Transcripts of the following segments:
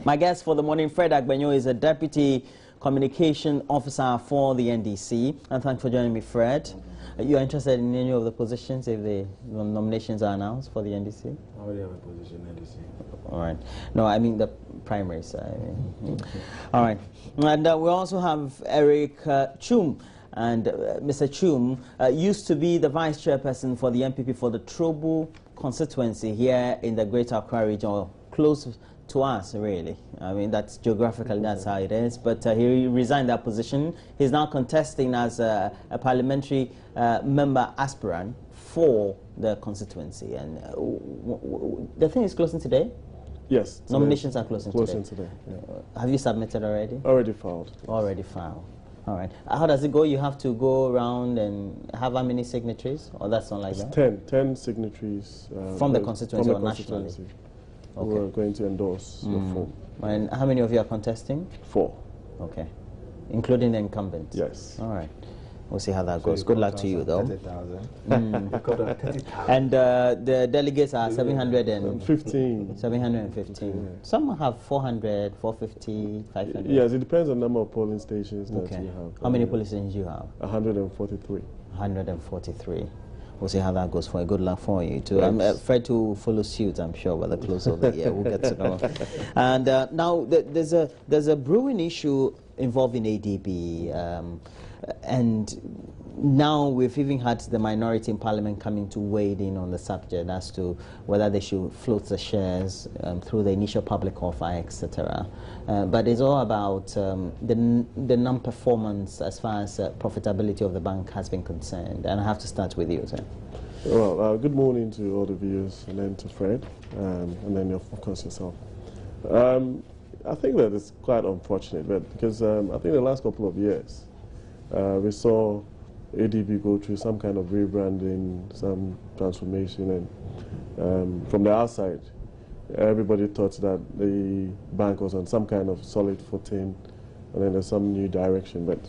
My guest for the morning, Fred Agbenyo, is a Deputy Communication Officer for the NDC. And thanks for joining me, Fred. You are interested in any of the positions if the nominations are announced for the NDC? I already have a position in NDC. All right. No, I mean the primaries. All right. And we also have Eric Chum. And Mr. Chum used to be the Vice Chairperson for the MPP for the Trobu constituency here in the Greater Accra region, or close to us, really. I mean, that's geographically, that's how it is. But he resigned that position. He's now contesting as a parliamentary member aspirant for the constituency. And the thing is closing today? Yes. Today. Nominations are closing today. Yeah. Have you submitted already? Already filed. Already filed. All right. How does it go? You have to go around and have how many signatories? Or that's not like that? 10 signatories. From the constituency or nationally? Okay. We're going to endorse the form. And how many of you are contesting? 4. Okay. Including the incumbents? Yes. All right. We'll see how that goes. Good luck to you, though. 30,000. And the delegates are 715. 715. Yeah. Some have 400, 450, 500. Yes, it depends on the number of polling stations that you have. How many polling stations do you have? 143. 143. We'll see how that goes for you. Good luck for you, too. I'm afraid to follow suit, I'm sure, by the close of the year. We'll get to know. And now there's a brewing issue involving ADB. And now we've even had the minority in Parliament coming to weigh in on the subject as to whether they should float the shares through the initial public offer, etc. But it's all about the non-performance as far as profitability of the bank has been concerned. And I have to start with you, sir. Well, good morning to all the viewers, and then to Fred, and then of course yourself. I think that it's quite unfortunate, but because I think the last couple of years we saw ADB go through some kind of rebranding, some transformation, and from the outside, everybody thought that the bank was on some kind of solid footing, and then there's some new direction. But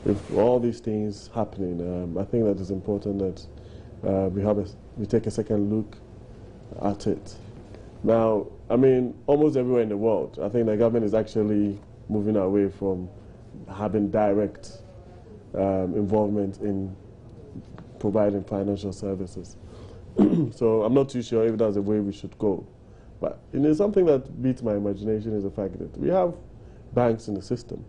with all these things happening, I think that it's important that we take a second look at it. Now, I mean, almost everywhere in the world, I think the government is actually moving away from having direct involvement in providing financial services. So I'm not too sure if that's the way we should go. But something that beats my imagination is the fact that we have banks in the system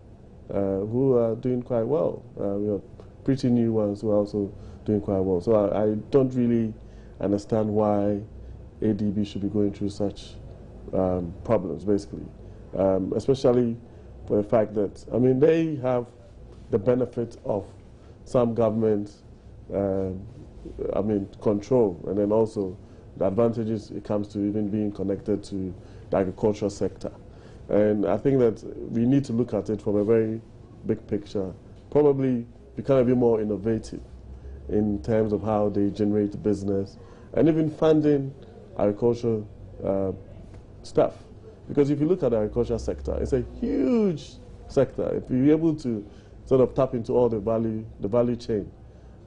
who are doing quite well. We have pretty new ones who are also doing quite well. So I don't really understand why ADB should be going through such problems, basically. Especially for the fact that, I mean, they have the benefit of some government, control, and then also the advantages it comes to even being connected to the agricultural sector. And I think that we need to look at it from a very big picture, probably become a bit more innovative in terms of how they generate business and even funding agricultural stuff. Because if you look at the agricultural sector, it's a huge sector. If you're able to sort of tap into all the value chain,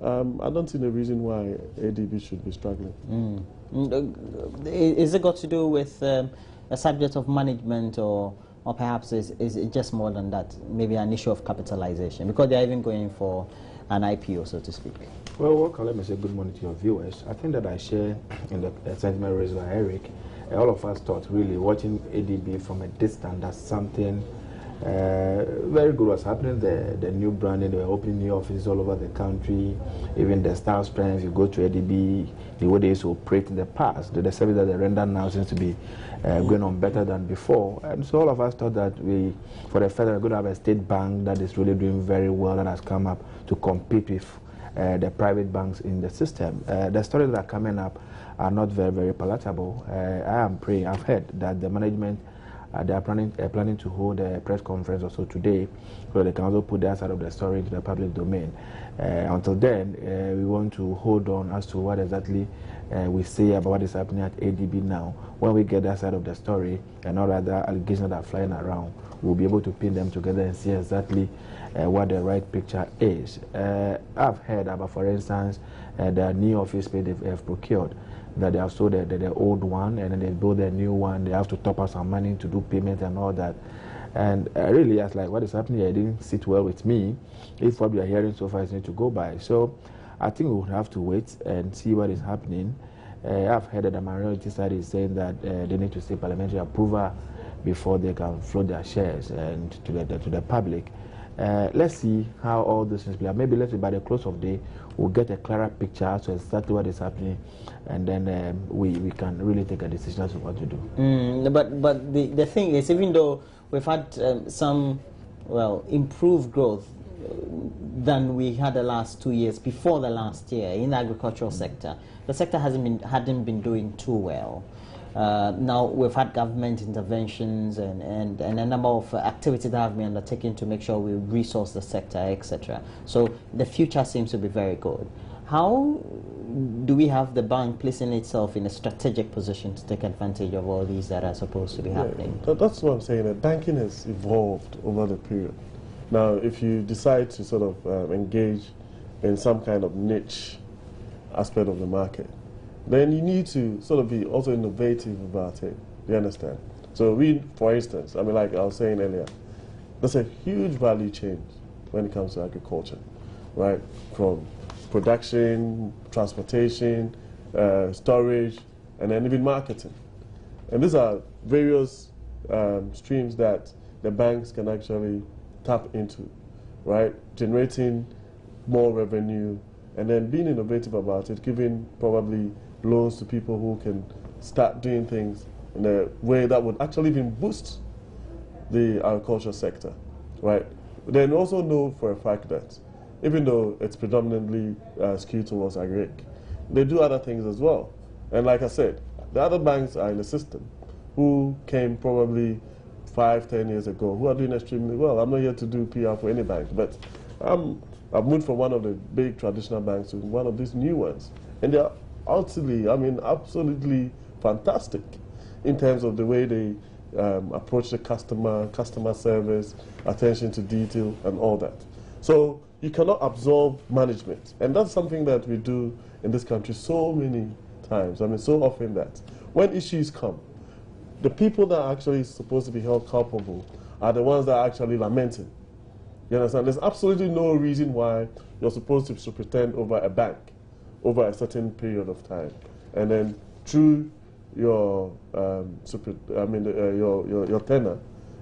I don't see the reason why ADB should be struggling. Is it got to do with a subject of management, or perhaps is it just more than that? Maybe an issue of capitalization, because they're even going for an IPO, so to speak. Well, welcome. Let me say good morning to your viewers. I think that I share in the sentiment raised by Eric. All of us thought really watching ADB from a distance that something very good was happening. The new branding, they were opening new offices all over the country. Even the staff strength, you go to ADB, the way they used to operate in the past, the service that they render now seems to be going on better than before. And so all of us thought that for the fact that we're going to have a state bank that is really doing very well, that has come up to compete with the private banks in the system. The stories that are coming up are not very, very palatable. I am praying, I've heard that the management they are planning to hold a press conference also today, so they can also put their side of the story into the public domain. Until then, we want to hold on as to what exactly we say about what is happening at ADB now. When we get that side of the story and all other allegations that are flying around, we'll be able to pin them together and see exactly what the right picture is. I've heard about, for instance, the new office space they have procured. that they have sold the old one and then they build a new one. They have to top up some money to do payment and all that. And really, I was like, what is happening here? It didn't sit well with me. If what we are hearing so far is need to go by. So I think we would have to wait and see what is happening. I've heard that the minority side is saying that they need to seek parliamentary approval before they can float their shares and to the public. Let's see how all those things play out. Maybe let's say by the close of the day, we'll get a clearer picture as to exactly what is happening, and then we can really take a decision as to what to do. But the thing is, even though we've had some, improved growth than we had the last 2 years before the last year in the agricultural sector, the sector hadn't been doing too well. Now we've had government interventions and a number of activities that have been undertaken to make sure we resource the sector, etc. So the future seems to be very good. How do we have the bank placing itself in a strategic position to take advantage of all these that are supposed to be happening? That's what I'm saying. That banking has evolved over the period. Now, if you decide to sort of engage in some kind of niche aspect of the market, then you need to sort of be also innovative about it. You understand? So for instance, I mean, like I was saying earlier, there's a huge value chain when it comes to agriculture, right? From production, transportation, storage, and then even marketing. And these are various streams that the banks can actually tap into, right? Generating more revenue and then being innovative about it, giving probably loans to people who can start doing things in a way that would actually even boost the agriculture sector, right? Then also know for a fact that even though it's predominantly skewed towards agri, they do other things as well. And like I said, the other banks are in the system who came probably 5-10 years ago, who are doing extremely well. I'm not here to do PR for any bank, but I've moved from one of the big traditional banks to one of these new ones. And they're absolutely fantastic in terms of the way they approach the customer service, attention to detail, and all that. So you cannot absorb management. And that's something that we do in this country so many times. I mean, so often that when issues come, the people that are actually supposed to be held culpable are the ones that are actually lamenting. You understand? There's absolutely no reason why you're supposed to superintend over a bank over a certain period of time, and then through your your tenure,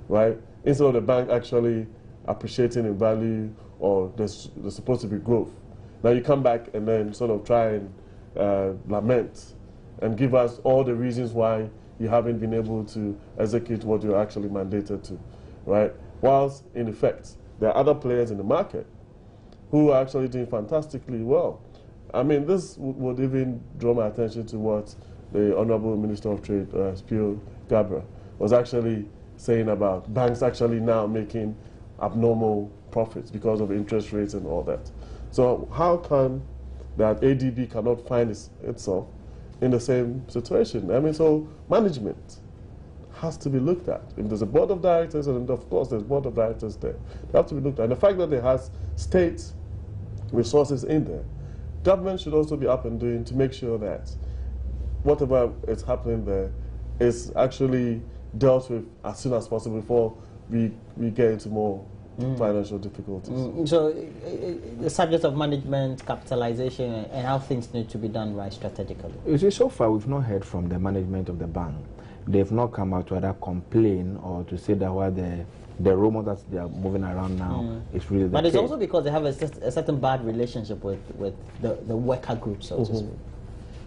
right? Instead of the bank actually appreciating in value, or there's supposed to be growth. Now you come back and then sort of try and lament and give us all the reasons why you haven't been able to execute what you're actually mandated to, right? Whilst in effect, there are other players in the market who are actually doing fantastically well. I mean, this would even draw my attention to what the Honorable Minister of Trade, Spio Gabra, was actually saying about banks actually now making abnormal profits because of interest rates and all that. So how come that ADB cannot find itself in the same situation? I mean, so management has to be looked at. If there's a board of directors, and of course there's board of directors there, they have to be looked at. And the fact that it has state resources in there, government should also be up and doing to make sure that whatever is happening there is actually dealt with as soon as possible before we get into more financial difficulties. So the subject of management, capitalization, and how things need to be done right strategically. You see, so far we've not heard from the management of the bank. They've not come out to either complain or to say that while the rumor that they are moving around now is really the But case. it's also because they have a certain bad relationship with the worker group, so to speak.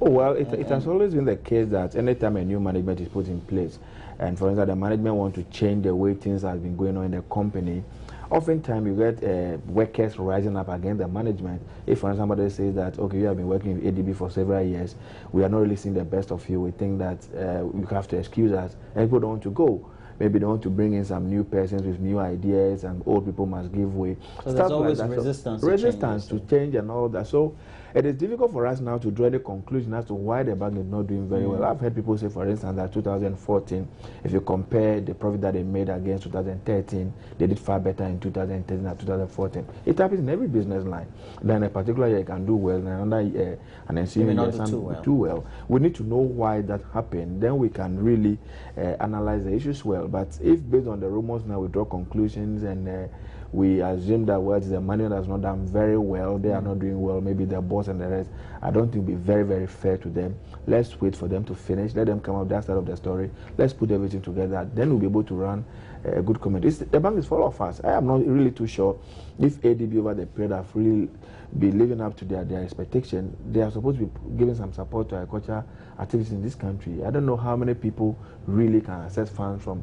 Oh, well, it has always been the case that anytime a new management is put in place, and for instance, the management want to change the way things have been going on in the company, oftentimes you get workers rising up against the management. If, for example, somebody says that, okay, you have been working with ADB for several years, we are not really seeing the best of you, we think that you have to excuse us, and people don't want to go. Maybe they want to bring in some new persons with new ideas, and old people must give way. So there's always resistance to change and all that. So it is difficult for us now to draw any conclusion as to why the bank is not doing very well. I've heard people say, for instance, that 2014, if you compare the profit that they made against 2013, they did far better in 2013 than 2014. It happens in every business line. Then a particular year you can do well, and another year, and then see not do too well. We need to know why that happened. Then we can really analyze the issues well. But if based on the rumors now we draw conclusions and we assume that well, the manual has not done very well, they are not doing well, maybe their boss and the rest, I don't think it will be very, very fair to them. Let's wait for them to finish, let them come up that side of the story, let's put everything together, then we'll be able to run a good committee. The bank is full of us. I am not really too sure if ADB over the period have really been living up to their expectation. They are supposed to be giving some support to agriculture activities in this country. I don't know how many people really can access funds from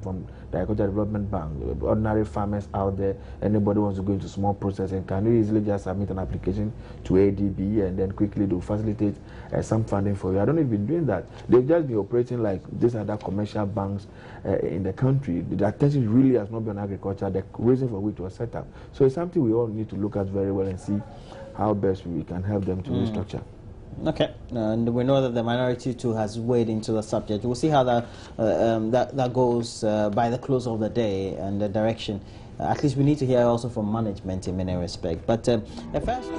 the Agriculture Development Bank. Ordinary farmers out there, anybody wants to go into small processing, can you easily just submit an application to ADB and then quickly do facilitate some funding for you? I don't know if you've been doing that. They've just been operating like these other commercial banks in the country. The attention really has not been on agriculture, the reason for which it was set up. So it's something we all need to look at very well and see how best we can help them to restructure. Okay, and we know that the minority too has weighed into the subject. We'll see how that goes by the close of the day and the direction. At least we need to hear also from management in many respects. But first.